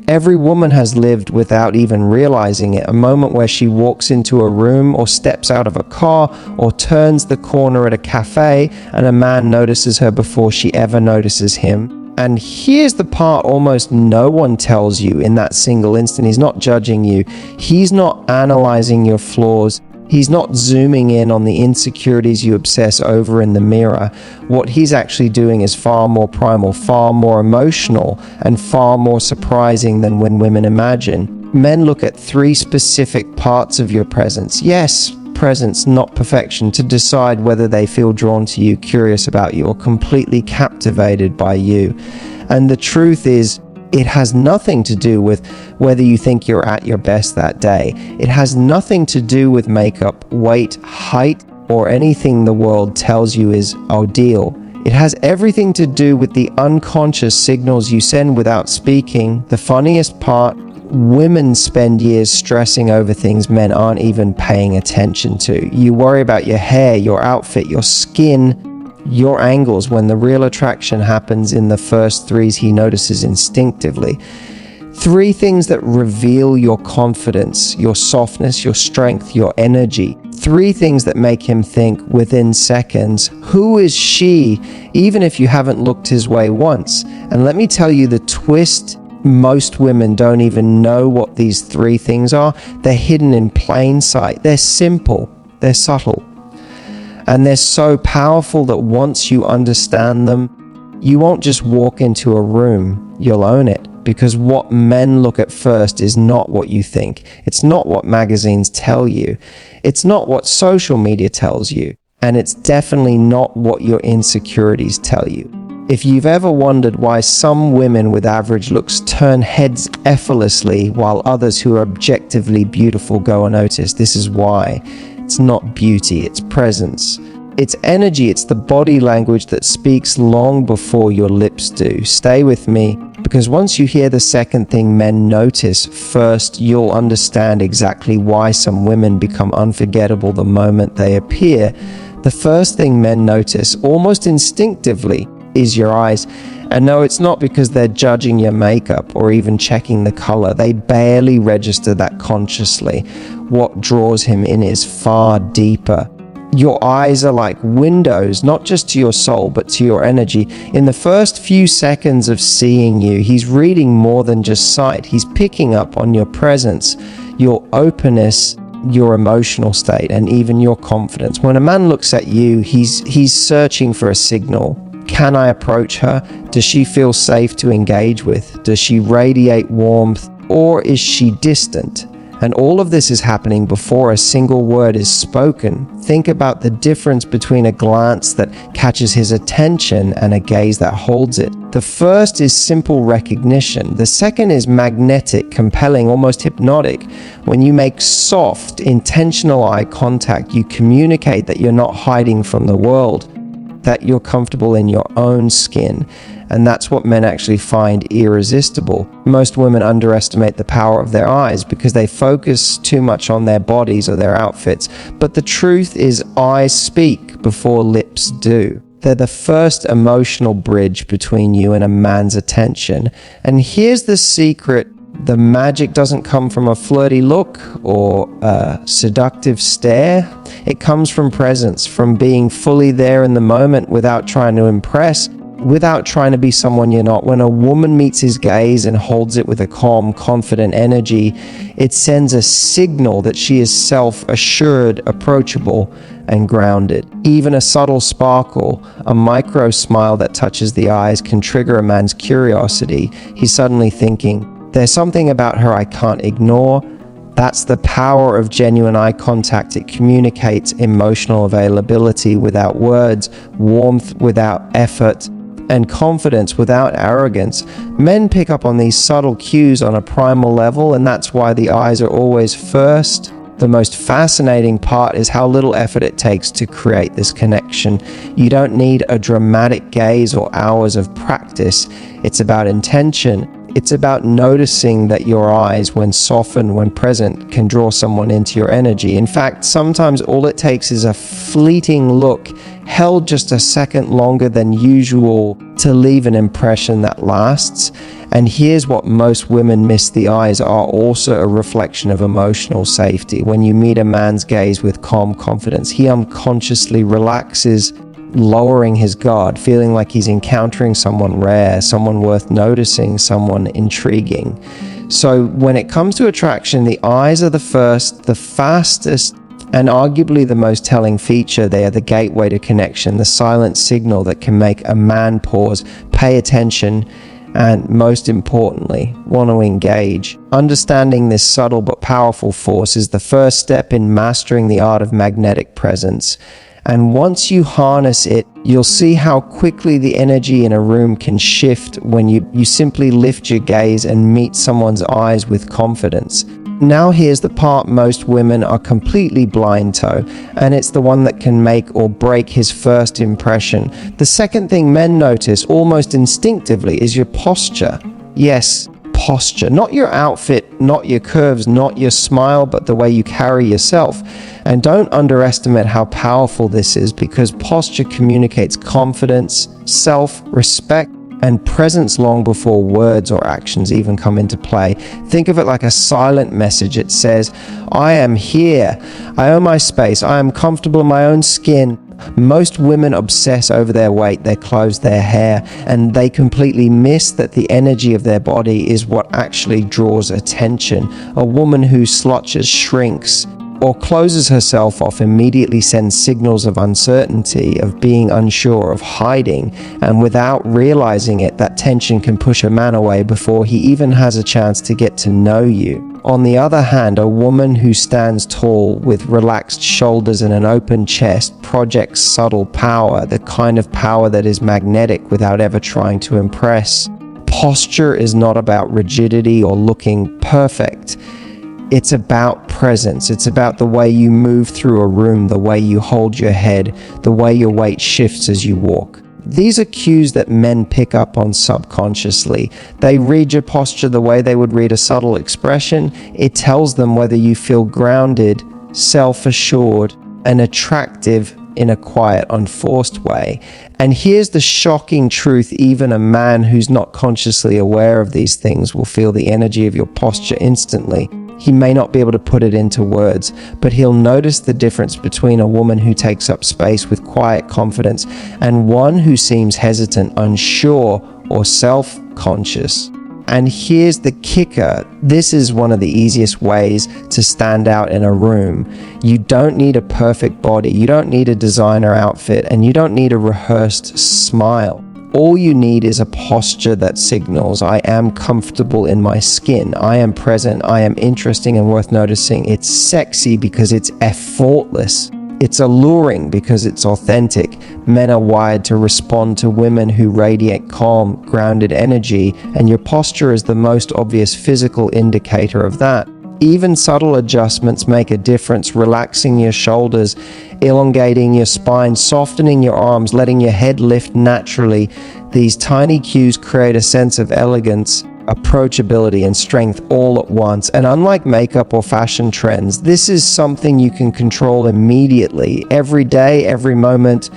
Every woman has lived without even realizing it, a moment where she walks into a room or steps out of a car or turns the corner at a cafe and a man notices her before she ever notices him. And here's the part almost no one tells you in that single instant. He's not judging you. He's not analyzing your flaws. He's not zooming in on the insecurities you obsess over in the mirror. What he's actually doing is far more primal, far more emotional, and far more surprising than when women imagine. Men look at 3 specific parts of your presence. Yes, presence, not perfection, to decide whether they feel drawn to you, curious about you, or completely captivated by you. And the truth is, it has nothing to do with whether you think you're at your best that day. It has nothing to do with makeup, weight, height, or anything the world tells you is ideal. It has everything to do with the unconscious signals you send without speaking. The funniest part, women spend years stressing over things men aren't even paying attention to. You worry about your hair, your outfit, your skin, your angles, when the real attraction happens in the first 3s he notices instinctively. 3 things that reveal your confidence, your softness, your strength, your energy. 3 things that make him think within seconds, who is she, even if you haven't looked his way once? And let me tell you the twist, most women don't even know what these 3 things are. They're hidden in plain sight. They're simple. They're subtle. And they're so powerful that once you understand them, you won't just walk into a room, you'll own it. Because what men look at first is not what you think. It's not what magazines tell you. It's not what social media tells you. And it's definitely not what your insecurities tell you. If you've ever wondered why some women with average looks turn heads effortlessly while others who are objectively beautiful go unnoticed, this is why. It's not beauty, it's presence. It's energy, it's the body language that speaks long before your lips do. Stay with me, because once you hear the second thing men notice first, you'll understand exactly why some women become unforgettable the moment they appear. The first thing men notice, almost instinctively, is your eyes. And no, it's not because they're judging your makeup or even checking the color. They barely register that consciously. What draws him in is far deeper. Your eyes are like windows, not just to your soul, but to your energy. In the first few seconds of seeing you, he's reading more than just sight. He's picking up on your presence, your openness, your emotional state, and even your confidence. When a man looks at you, he's searching for a signal. Can I approach her? Does she feel safe to engage with? Does she radiate warmth? Or is she distant? And all of this is happening before a single word is spoken. Think about the difference between a glance that catches his attention and a gaze that holds it. The first is simple recognition. The second is magnetic, compelling, almost hypnotic. When you make soft, intentional eye contact, you communicate that you're not hiding from the world, that you're comfortable in your own skin. And that's what men actually find irresistible. Most women underestimate the power of their eyes because they focus too much on their bodies or their outfits. But the truth is, eyes speak before lips do. They're the first emotional bridge between you and a man's attention. And here's the secret. The magic doesn't come from a flirty look or a seductive stare. It comes from presence, from being fully there in the moment without trying to impress, without trying to be someone you're not. When a woman meets his gaze and holds it with a calm, confident energy, it sends a signal that she is self-assured, approachable, and grounded. Even a subtle sparkle, a micro smile that touches the eyes can trigger a man's curiosity. He's suddenly thinking, there's something about her I can't ignore. That's the power of genuine eye contact. It communicates emotional availability without words, warmth without effort, and confidence without arrogance. Men pick up on these subtle cues on a primal level, and that's why the eyes are always first. The most fascinating part is how little effort it takes to create this connection. You don't need a dramatic gaze or hours of practice. It's about intention. It's about noticing that your eyes, when softened, when present, can draw someone into your energy. In fact, sometimes all it takes is a fleeting look, held just a second longer than usual, to leave an impression that lasts. And here's what most women miss: the eyes are also a reflection of emotional safety. When you meet a man's gaze with calm confidence, he unconsciously relaxes, lowering his guard, feeling like he's encountering someone rare, someone worth noticing, someone intriguing. So when it comes to attraction, the eyes are the first, the fastest, and arguably the most telling feature. They are the gateway to connection, the silent signal that can make a man pause, pay attention, and most importantly, want to engage. Understanding this subtle but powerful force is the first step in mastering the art of magnetic presence. And once you harness it, you'll see how quickly the energy in a room can shift when you simply lift your gaze and meet someone's eyes with confidence. Now here's the part most women are completely blind to, and it's the one that can make or break his first impression. The second thing men notice almost instinctively is your posture. Yes, posture. Not your outfit, not your curves, not your smile, but the way you carry yourself. And don't underestimate how powerful this is, because posture communicates confidence, self-respect, and presence long before words or actions even come into play. Think of it like a silent message. It says, I am here, I own my space, I am comfortable in my own skin. Most women obsess over their weight, their clothes, their hair, and they completely miss that the energy of their body is what actually draws attention. A woman who slouches, shrinks, or closes herself off immediately sends signals of uncertainty, of being unsure, of hiding, and without realizing it, that tension can push a man away before he even has a chance to get to know you. On the other hand, a woman who stands tall with relaxed shoulders and an open chest projects subtle power, the kind of power that is magnetic without ever trying to impress. Posture is not about rigidity or looking perfect. It's about presence. It's about the way you move through a room, the way you hold your head, the way your weight shifts as you walk. These are cues that men pick up on subconsciously. They read your posture the way they would read a subtle expression. It tells them whether you feel grounded, self-assured, and attractive in a quiet, unforced way. And here's the shocking truth: even a man who's not consciously aware of these things will feel the energy of your posture instantly. He may not be able to put it into words, but he'll notice the difference between a woman who takes up space with quiet confidence and one who seems hesitant, unsure, or self-conscious. And here's the kicker: this is one of the easiest ways to stand out in a room. You don't need a perfect body, you don't need a designer outfit, and you don't need a rehearsed smile. All you need is a posture that signals, I am comfortable in my skin, I am present, I am interesting and worth noticing. It's sexy because it's effortless. It's alluring because it's authentic. Men are wired to respond to women who radiate calm, grounded energy, and your posture is the most obvious physical indicator of that. Even subtle adjustments make a difference: relaxing your shoulders, elongating your spine, softening your arms, letting your head lift naturally. These tiny cues create a sense of elegance, approachability, and strength all at once. And unlike makeup or fashion trends, this is something you can control immediately, every day, every moment.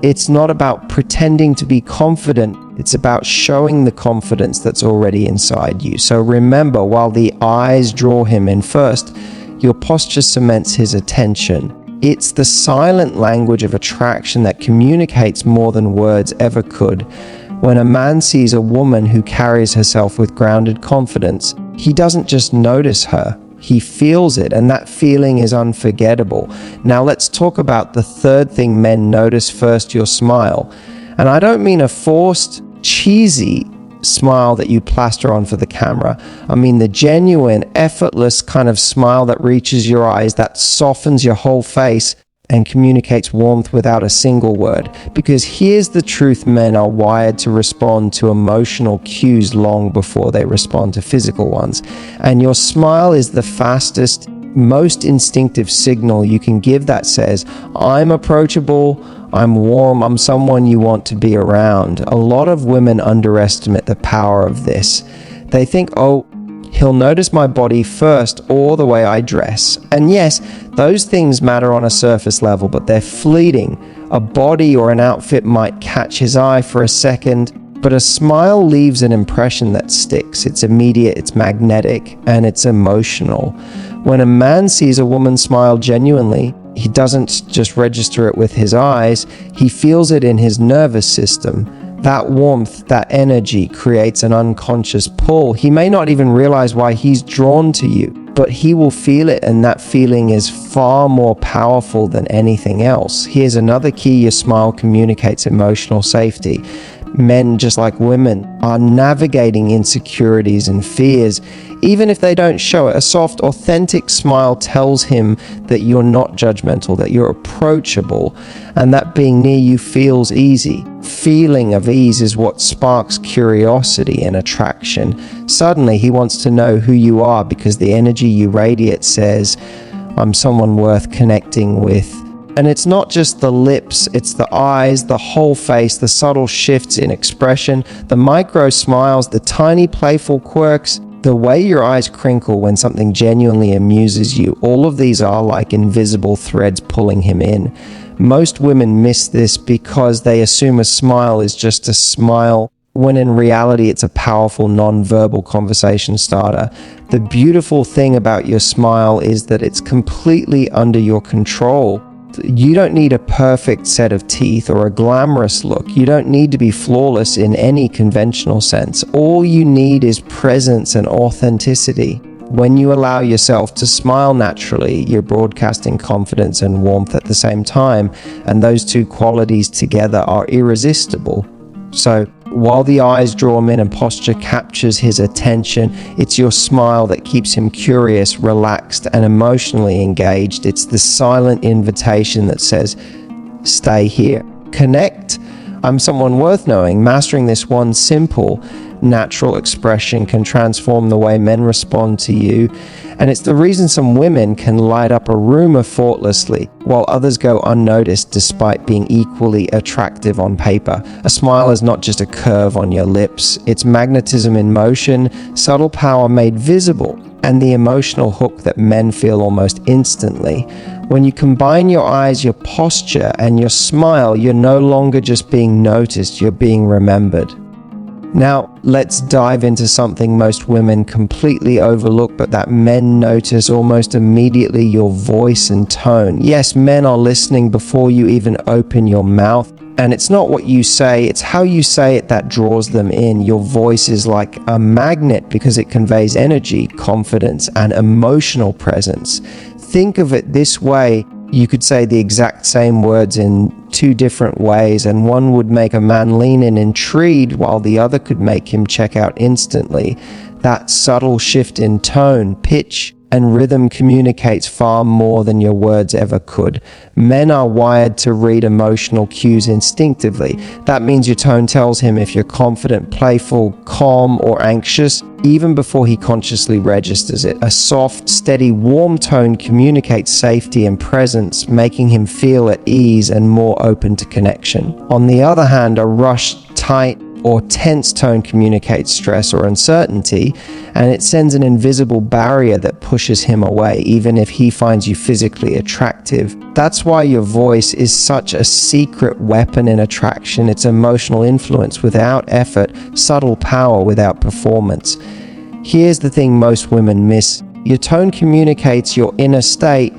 It's not about pretending to be confident. It's about showing the confidence that's already inside you. So remember, while the eyes draw him in first, your posture cements his attention. It's the silent language of attraction that communicates more than words ever could. When a man sees a woman who carries herself with grounded confidence, he doesn't just notice her, he feels it, and that feeling is unforgettable. Now let's talk about the third thing men notice first: your smile. And I don't mean a forced, cheesy smile that you plaster on for the camera. I mean the genuine, effortless kind of smile that reaches your eyes, that softens your whole face and communicates warmth without a single word. Because here's the truth: men are wired to respond to emotional cues long before they respond to physical ones. And your smile is the fastest, most instinctive signal you can give that says, I'm approachable, I'm warm, I'm someone you want to be around. A lot of women underestimate the power of this. They think, oh, he'll notice my body first or the way I dress. And yes, those things matter on a surface level, but they're fleeting. A body or an outfit might catch his eye for a second, But a smile leaves an impression that sticks. It's immediate, it's magnetic, and it's emotional. When a man sees a woman smile genuinely, he doesn't just register it with his eyes, he feels it in his nervous system. That warmth, that energy creates an unconscious pull. He may not even realize why he's drawn to you, but he will feel it, and that feeling is far more powerful than anything else. Here's another key: your smile communicates emotional safety. Men, just like women, are navigating insecurities and fears. Even if they don't show it, a soft, authentic smile tells him that you're not judgmental, that you're approachable, and that being near you feels easy. Feeling of ease is what sparks curiosity and attraction. Suddenly, he wants to know who you are because the energy you radiate says, "I'm someone worth connecting with." And it's not just the lips, it's the eyes, the whole face, the subtle shifts in expression, the micro smiles, the tiny playful quirks, the way your eyes crinkle when something genuinely amuses you. All of these are like invisible threads pulling him in. Most women miss this because they assume a smile is just a smile, when in reality it's a powerful non-verbal conversation starter. The beautiful thing about your smile is that it's completely under your control. You don't need a perfect set of teeth or a glamorous look. You don't need to be flawless in any conventional sense. All you need is presence and authenticity. When you allow yourself to smile naturally, you're broadcasting confidence and warmth at the same time, and those two qualities together are irresistible. So, while the eyes draw him in and posture captures his attention, it's your smile that keeps him curious, relaxed, and emotionally engaged. It's the silent invitation that says, "Stay here. Connect. I'm someone worth knowing." Mastering this one simple, natural expression can transform the way men respond to you. And it's the reason some women can light up a room effortlessly, while others go unnoticed despite being equally attractive on paper. A smile is not just a curve on your lips, it's magnetism in motion, subtle power made visible, and the emotional hook that men feel almost instantly. When you combine your eyes, your posture, and your smile, you're no longer just being noticed, you're being remembered. Now, let's dive into something most women completely overlook, but that men notice almost immediately: your voice and tone. Yes, men are listening before you even open your mouth. And it's not what you say, it's how you say it that draws them in. Your voice is like a magnet because it conveys energy, confidence, and emotional presence. Think of it this way: you could say the exact same words in two different ways, and one would make a man lean in intrigued, while the other could make him check out instantly. That subtle shift in tone, pitch, and rhythm communicates far more than your words ever could. Men are wired to read emotional cues instinctively. That means your tone tells him if you're confident, playful, calm, or anxious, even before he consciously registers it. A soft, steady, warm tone communicates safety and presence, making him feel at ease and more open to connection. On the other hand, a rushed, tight, or tense tone communicates stress or uncertainty, and it sends an invisible barrier that pushes him away, even if he finds you physically attractive. That's why your voice is such a secret weapon in attraction. It's emotional influence without effort, subtle power without performance. Here's the thing most women miss: your tone communicates your inner state,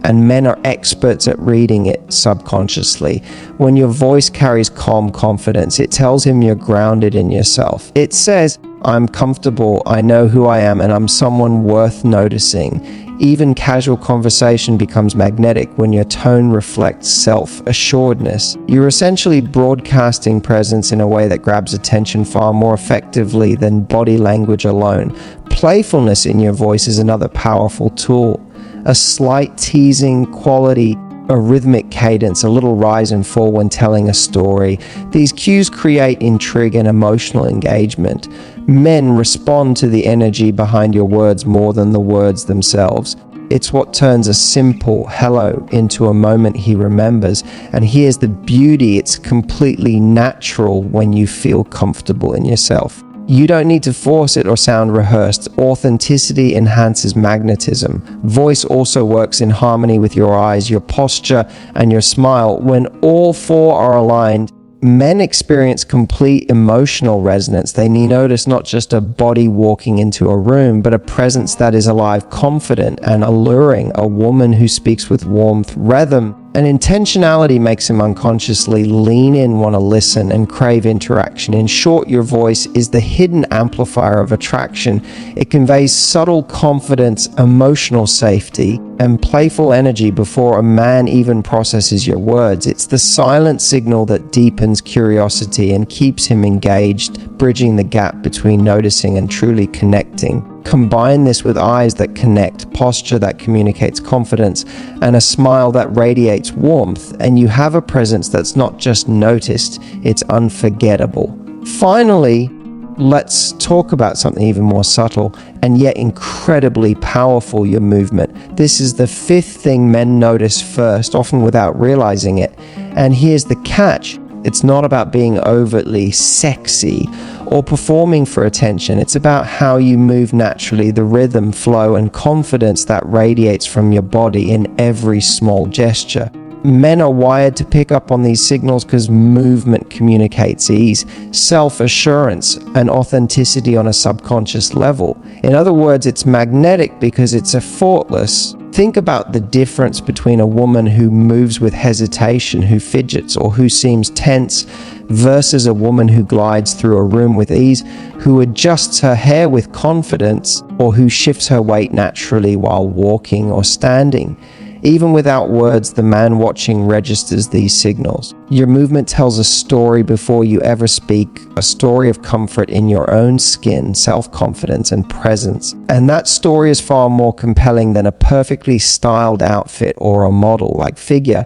and men are experts at reading it subconsciously. When your voice carries calm confidence, it tells him you're grounded in yourself. It says, "I'm comfortable, I know who I am, and I'm someone worth noticing." Even casual conversation becomes magnetic when your tone reflects self-assuredness. You're essentially broadcasting presence in a way that grabs attention far more effectively than body language alone. Playfulness in your voice is another powerful tool. A slight teasing quality, a rhythmic cadence, a little rise and fall when telling a story. These cues create intrigue and emotional engagement. Men respond to the energy behind your words more than the words themselves. It's what turns a simple hello into a moment he remembers. And here's the beauty: it's completely natural when you feel comfortable in yourself. You don't need to force it or sound rehearsed. Authenticity enhances magnetism. Voice also works in harmony with your eyes, your posture, and your smile. When all four are aligned, Men experience complete emotional resonance. They notice not just a body walking into a room, but a presence that is alive, confident, and alluring. A woman who speaks with warmth, rhythm, and intentionality makes him unconsciously lean in, want to listen, and crave interaction. In short, your voice is the hidden amplifier of attraction. It conveys subtle confidence, emotional safety, and playful energy before a man even processes your words. It's the silent signal that deepens curiosity and keeps him engaged, bridging the gap between noticing and truly connecting. Combine this with eyes that connect, posture that communicates confidence, and a smile that radiates warmth, and you have a presence that's not just noticed, it's unforgettable. Finally, let's talk about something even more subtle and yet incredibly powerful: your movement. This is the fifth thing men notice first, often without realizing it. And here's the catch: it's not about being overtly sexy or performing for attention. It's about how you move naturally, the rhythm, flow, and confidence that radiates from your body in every small gesture. Men are wired to pick up on these signals because movement communicates ease, self-assurance, and authenticity on a subconscious level. In other words, it's magnetic because it's effortless. Think about the difference between a woman who moves with hesitation, who fidgets, or who seems tense, versus a woman who glides through a room with ease, who adjusts her hair with confidence, or who shifts her weight naturally while walking or standing. Even without words, the man watching registers these signals. Your movement tells a story before you ever speak, a story of comfort in your own skin, self-confidence, and presence. And that story is far more compelling than a perfectly styled outfit or a model-like figure.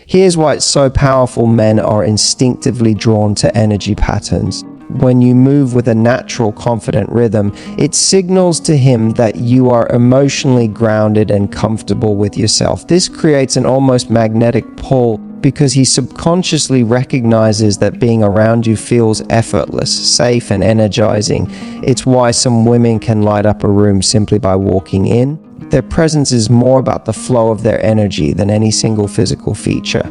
Here's why it's so powerful: men are instinctively drawn to energy patterns. When you move with a natural, confident rhythm, it signals to him that you are emotionally grounded and comfortable with yourself. This creates an almost magnetic pull because he subconsciously recognizes that being around you feels effortless, safe, and energizing. It's why some women can light up a room simply by walking in. Their presence is more about the flow of their energy than any single physical feature.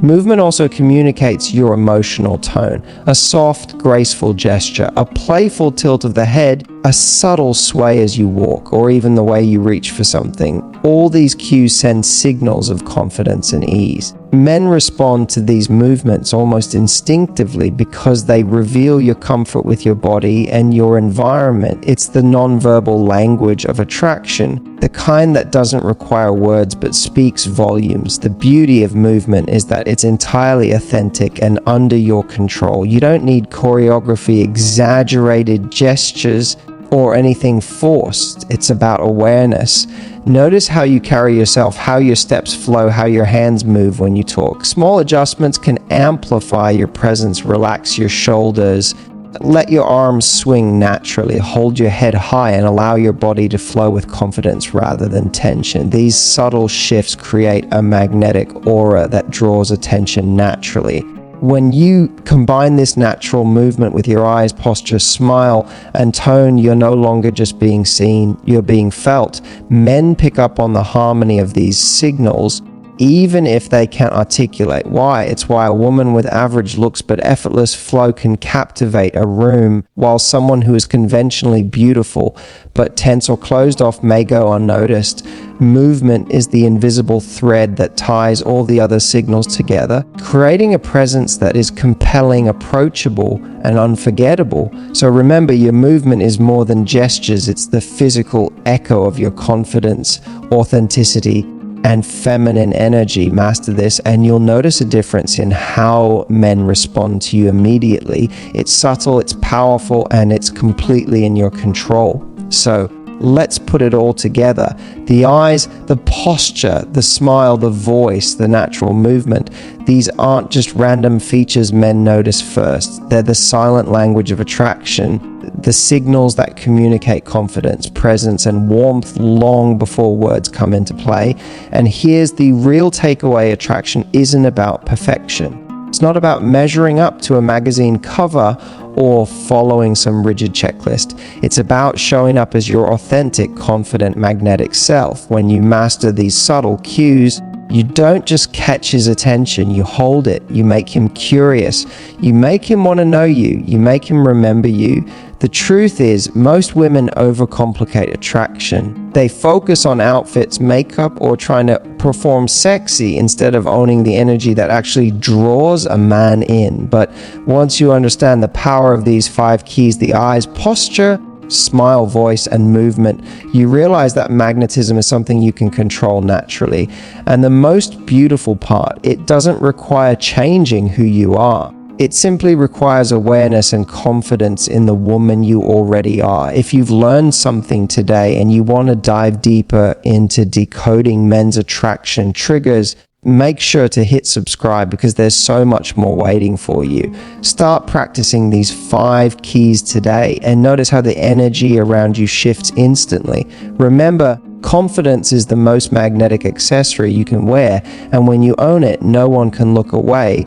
Movement also communicates your emotional tone. A soft, graceful gesture, a playful tilt of the head, a subtle sway as you walk, or even the way you reach for something. All these cues send signals of confidence and ease. Men respond to these movements almost instinctively because they reveal your comfort with your body and your environment. It's the nonverbal language of attraction, the kind that doesn't require words but speaks volumes. The beauty of movement is that it's entirely authentic and under your control. You don't need choreography, exaggerated gestures, or anything forced. It's about awareness. Notice how you carry yourself, how your steps flow, how your hands move when you talk. Small adjustments can amplify your presence. Relax your shoulders, let your arms swing naturally, hold your head high, and allow your body to flow with confidence rather than tension. These subtle shifts create a magnetic aura that draws attention naturally. When you combine this natural movement with your eyes, posture, smile, and tone, you're no longer just being seen, you're being felt. Men pick up on the harmony of these signals, even if they can't articulate why. It's why a woman with average looks but effortless flow can captivate a room, while someone who is conventionally beautiful but tense or closed off may go unnoticed. Movement is the invisible thread that ties all the other signals together, creating a presence that is compelling, approachable, and unforgettable. So remember, your movement is more than gestures. It's the physical echo of your confidence, authenticity, and feminine energy. Master this and you'll notice a difference in how men respond to you immediately. It's subtle, it's powerful, and it's completely in your control. So let's put it all together. The eyes, the posture, the smile, the voice, the natural movement. These aren't just random features men notice first. They're the silent language of attraction, the signals that communicate confidence, presence, and warmth long before words come into play. And here's the real takeaway: attraction isn't about perfection. It's not about measuring up to a magazine cover or following some rigid checklist. It's about showing up as your authentic, confident, magnetic self. When you master these subtle cues, You don't just catch his attention, you hold it, you make him curious, you make him want to know you, you make him remember you. The truth is, most women overcomplicate attraction. They focus on outfits, makeup, or trying to perform sexy instead of owning the energy that actually draws a man in. But once you understand the power of these 5 keys, the eyes, posture, smile, voice, and movement, you realize that magnetism is something you can control naturally. And the most beautiful part, it doesn't require changing who you are. It simply requires awareness and confidence in the woman you already are. If you've learned something today and you want to dive deeper into decoding men's attraction triggers, make sure to hit subscribe because there's so much more waiting for you. Start practicing these 5 keys today and notice how the energy around you shifts instantly. Remember, confidence is the most magnetic accessory you can wear, and when you own it, no one can look away.